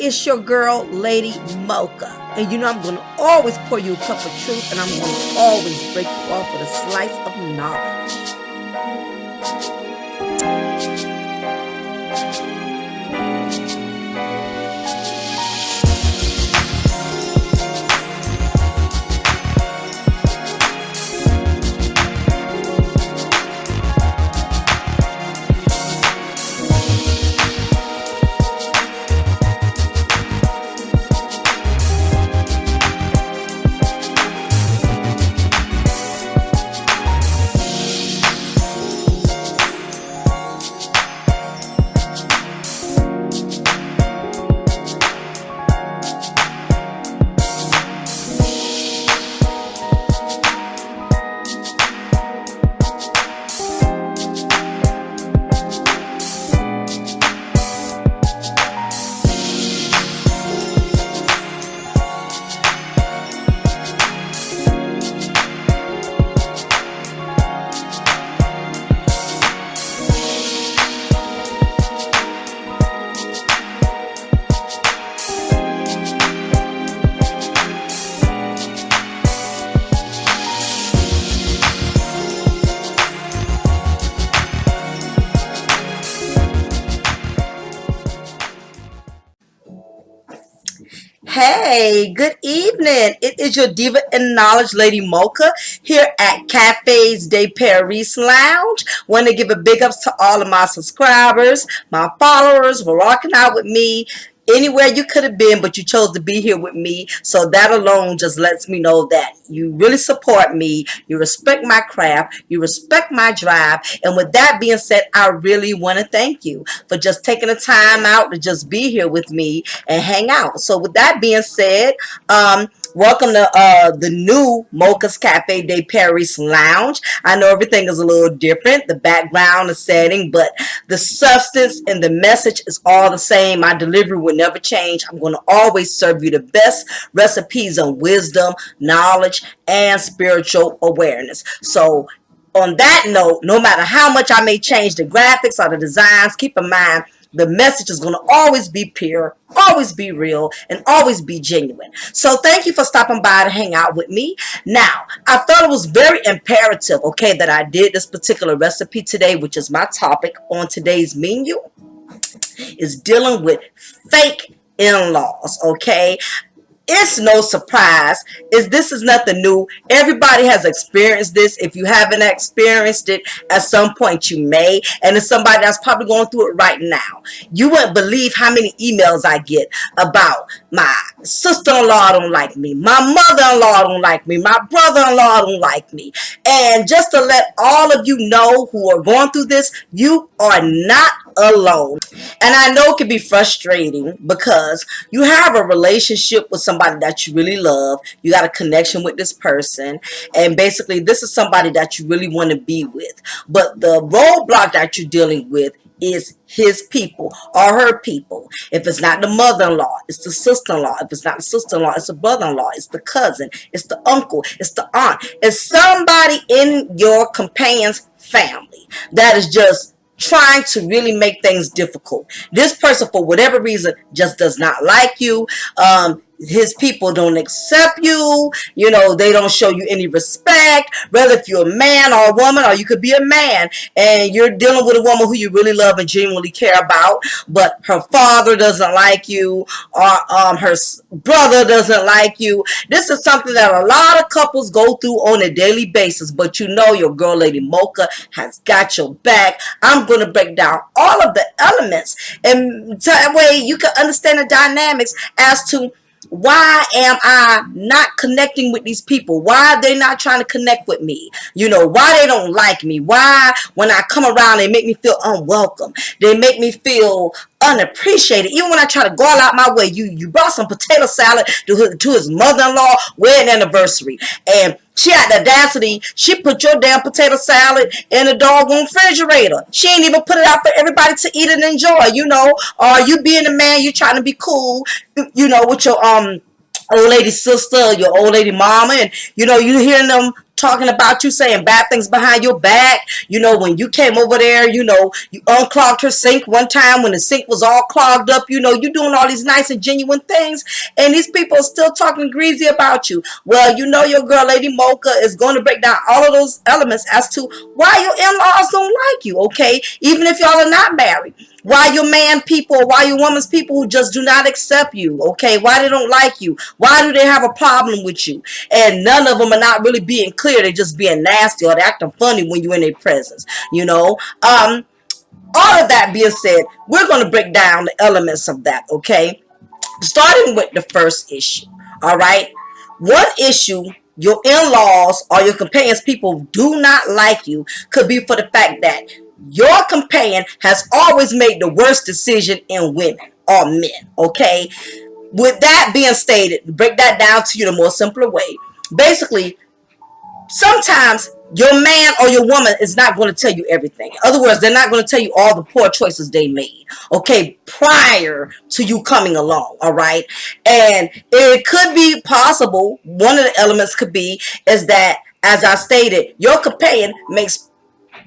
It's your girl, Lady Mocha. And you know I'm going to always pour you a cup of truth, and I'm going to always break you off with a slice of knowledge. Hey, good evening. It is your diva and knowledge, Lady Mocha, here at Cafes de Paris Lounge. Want to give a big ups to all of my subscribers, my followers for rocking out with me. Anywhere you could have been, but you chose to be here with me. So that alone just lets me know that you really support me. You respect my craft. You respect my drive. And with that being said, I really want to thank you for just taking the time out to just be here with me and hang out. So with that being said, welcome to the new Mocha's Cafe de Paris Lounge. I know everything is a little different, the background, the setting, but the substance and the message is all the same. My delivery will never change. I'm going to always serve you the best recipes on wisdom, knowledge, and spiritual awareness. So on that note, no matter how much I may change the graphics or the designs, keep in mind the message is going to always be pure, always be real, and always be genuine. So thank you for stopping by to hang out with me. Now, I thought it was very imperative, okay, that I did this particular recipe today, which is my topic on today's menu, is dealing with fake in-laws, okay? It's no surprise. This is nothing new. Everybody has experienced this. If you haven't experienced it, at some point you may. And it's somebody that's probably going through it right now. You wouldn't believe how many emails I get about my sister-in-law don't like me, my mother-in-law don't like me, my brother-in-law don't like me. And just to let all of you know who are going through this, you are not alone. And I know it can be frustrating because you have a relationship with somebody that you really love. You got a connection with this person, and basically this is somebody that you really want to be with. But the roadblock that you're dealing with is his people or her people. If it's not the mother-in-law, it's the sister-in-law. If it's not the sister-in-law, it's the brother-in-law, it's the cousin, it's the uncle, it's the aunt. It's somebody in your companion's family that is just trying to really make things difficult. This person, for whatever reason, just does not like you. His people don't accept you. You know, they don't show you any respect. Whether if you're a man or a woman, or you could be a man and you're dealing with a woman who you really love and genuinely care about, but her father doesn't like you, or her brother doesn't like you. This is something that a lot of couples go through on a daily basis, but you know your girl Lady Mocha has got your back. I'm going to break down all of the elements, and that way you can understand the dynamics as to why am I not connecting with these people? Why are they not trying to connect with me? You know, why they don't like me? Why when I come around they make me feel unwelcome? They make me feel unappreciated. Even when I try to go all out my way, you brought some potato salad to his mother-in-law wedding anniversary, and she had the audacity, she put your damn potato salad in the doggone refrigerator. She ain't even put it out for everybody to eat and enjoy, you know. Or you being a man, you trying to be cool, you know, with your old lady sister, your old lady mama, and you hearing them talking about you, saying bad things behind your back. When you came over there, you unclogged her sink one time when the sink was all clogged up. You doing all these nice and genuine things, and these people are still talking greasy about you. Well, your girl Lady Mocha is going to break down all of those elements as to why your in-laws don't like you, okay? Even if y'all are not married. Why your man people, why your woman's people who just do not accept you, okay? Why they don't like you? Why do they have a problem with you? And none of them are not really being clear. They're just being nasty, or they're acting funny when you're in their presence, all of that being said, we're going to break down the elements of that, okay? Starting with the first issue, all right? One issue your in-laws or your companion's people do not like you could be for the fact that your companion has always made the worst decision in women or men, okay? With that being stated, break that down to you the more simpler way. Basically, sometimes your man or your woman is not going to tell you everything. In other words, they're not going to tell you all the poor choices they made, okay, prior to you coming along, all right? And it could be possible, one of the elements could be, is that, as I stated, your companion makes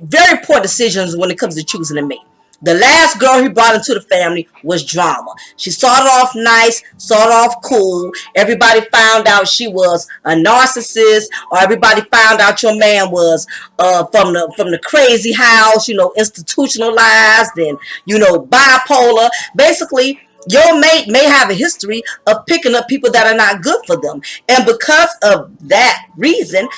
very poor decisions when it comes to choosing a mate. The last girl he brought into the family was drama. She started off nice, started off cool. Everybody found out she was a narcissist, or everybody found out your man was from the crazy house, institutionalized and bipolar. Basically, your mate may have a history of picking up people that are not good for them, and because of that reason,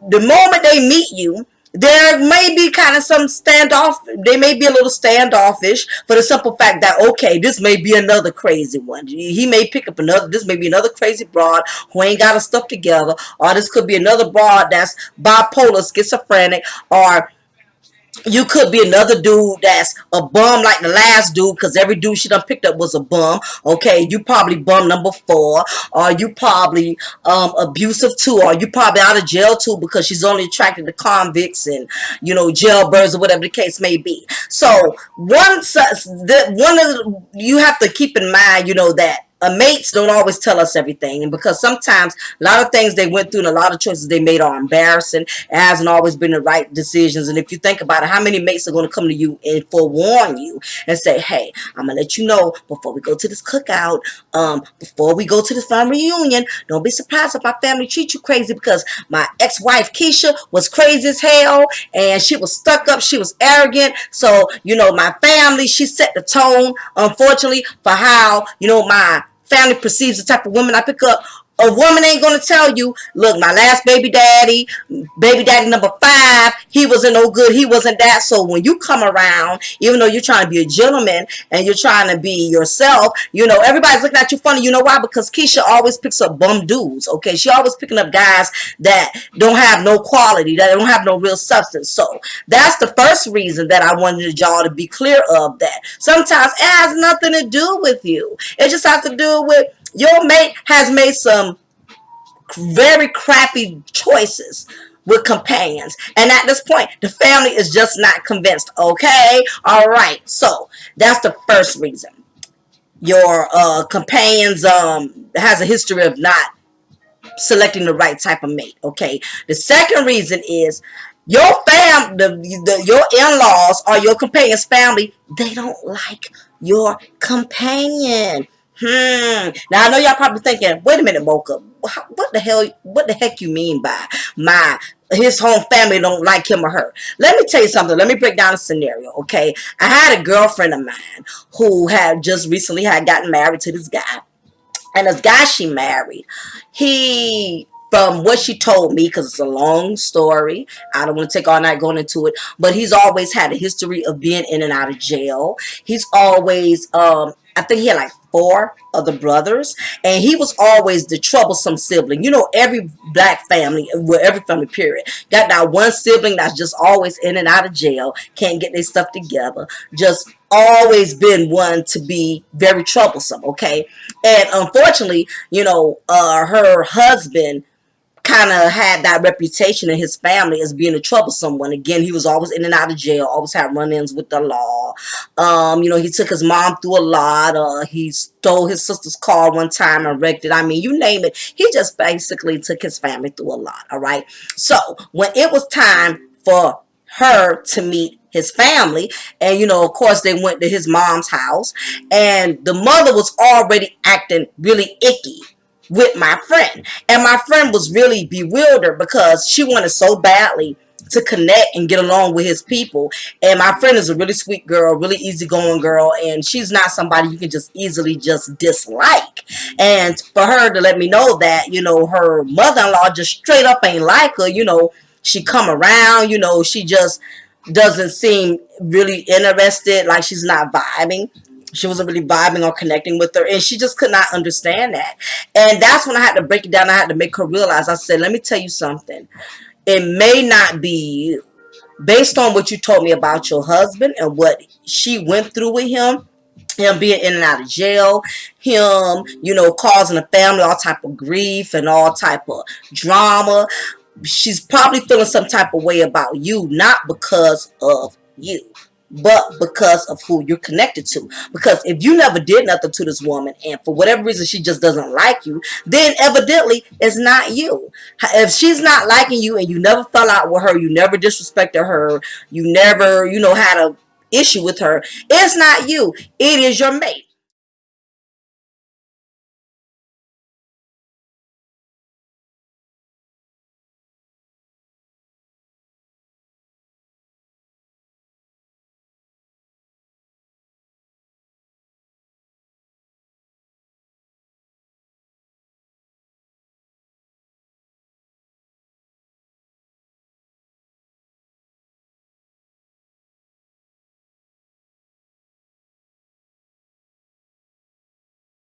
the moment they meet you, there may be kind of some standoff. They may be a little standoffish for the simple fact that, okay, this may be another crazy one. He may pick up this may be another crazy broad who ain't got her stuff together, or this could be another broad that's bipolar, schizophrenic, or you could be another dude that's a bum like the last dude, because every dude she done picked up was a bum. Okay, you probably bum number 4, or you probably abusive too, or you probably out of jail too, because she's only attracted to convicts and jailbirds, or whatever the case may be. So you have to keep in mind, that mates don't always tell us everything, and because sometimes a lot of things they went through and a lot of choices they made are embarrassing. It hasn't always been the right decisions, and if you think about it, how many mates are going to come to you and forewarn you and say, hey, I'm gonna let you know before we go to this cookout, before we go to this family reunion, don't be surprised if my family treats you crazy, because my ex-wife Keisha was crazy as hell, and she was stuck up, she was arrogant. So my family, she set the tone, unfortunately, for how my family perceives the type of women I pick up. A woman ain't gonna tell you, look, my last baby daddy number 5, he wasn't no good, he wasn't that. So when you come around, even though you're trying to be a gentleman and you're trying to be yourself, everybody's looking at you funny. You know why? Because Keisha always picks up bum dudes, okay? She always picking up guys that don't have no quality, that don't have no real substance. So that's the first reason that I wanted y'all to be clear of that. Sometimes it has nothing to do with you. It just has to do with your mate has made some very crappy choices with companions, and at this point the family is just not convinced, okay? All right, so that's the first reason your companions has a history of not selecting the right type of mate, okay? The second reason is your your in-laws or your companion's family, they don't like your companion. Now I know y'all probably thinking, wait a minute, Mocha, what the heck you mean by his home family don't like him or her? Let me tell you something. Let me break down a scenario, okay? I had a girlfriend of mine who had just recently had gotten married to this guy. And this guy she married, from what she told me, because it's a long story, I don't want to take all night going into it, but he's always had a history of being in and out of jail. He's always, I think he had like 4 other brothers, and he was always the troublesome sibling. Every black family, well, every family period, got that one sibling that's just always in and out of jail, can't get their stuff together, just always been one to be very troublesome, okay? And unfortunately, her husband kind of had that reputation in his family as being a troublesome one. Again, he was always in and out of jail, always had run-ins with the law. He took his mom through a lot. He stole his sister's car one time and wrecked it. I mean, you name it. He just basically took his family through a lot, all right? So when it was time for her to meet his family, and of course they went to his mom's house, and the mother was already acting really icky with my friend, and my friend was really bewildered because she wanted so badly to connect and get along with his people. And my friend is a really sweet girl, really easygoing girl, and she's not somebody you can just easily just dislike. And for her to let me know that her mother-in-law just straight up ain't like her, she come around, she just doesn't seem really interested, like she's not vibing. She wasn't really vibing or connecting with her, and she just could not understand that. And that's when I had to break it down. I had to make her realize. I said, let me tell you something. It may not be based on what you told me about your husband and what she went through with him being in and out of jail, him, causing the family all type of grief and all type of drama. She's probably feeling some type of way about you, not because of you, but because of who you're connected to. Because if you never did nothing to this woman, and for whatever reason she just doesn't like you, then evidently it's not you. If she's not liking you and you never fell out with her, you never disrespected her, you never, had a issue with her, it's not you. It is your mate.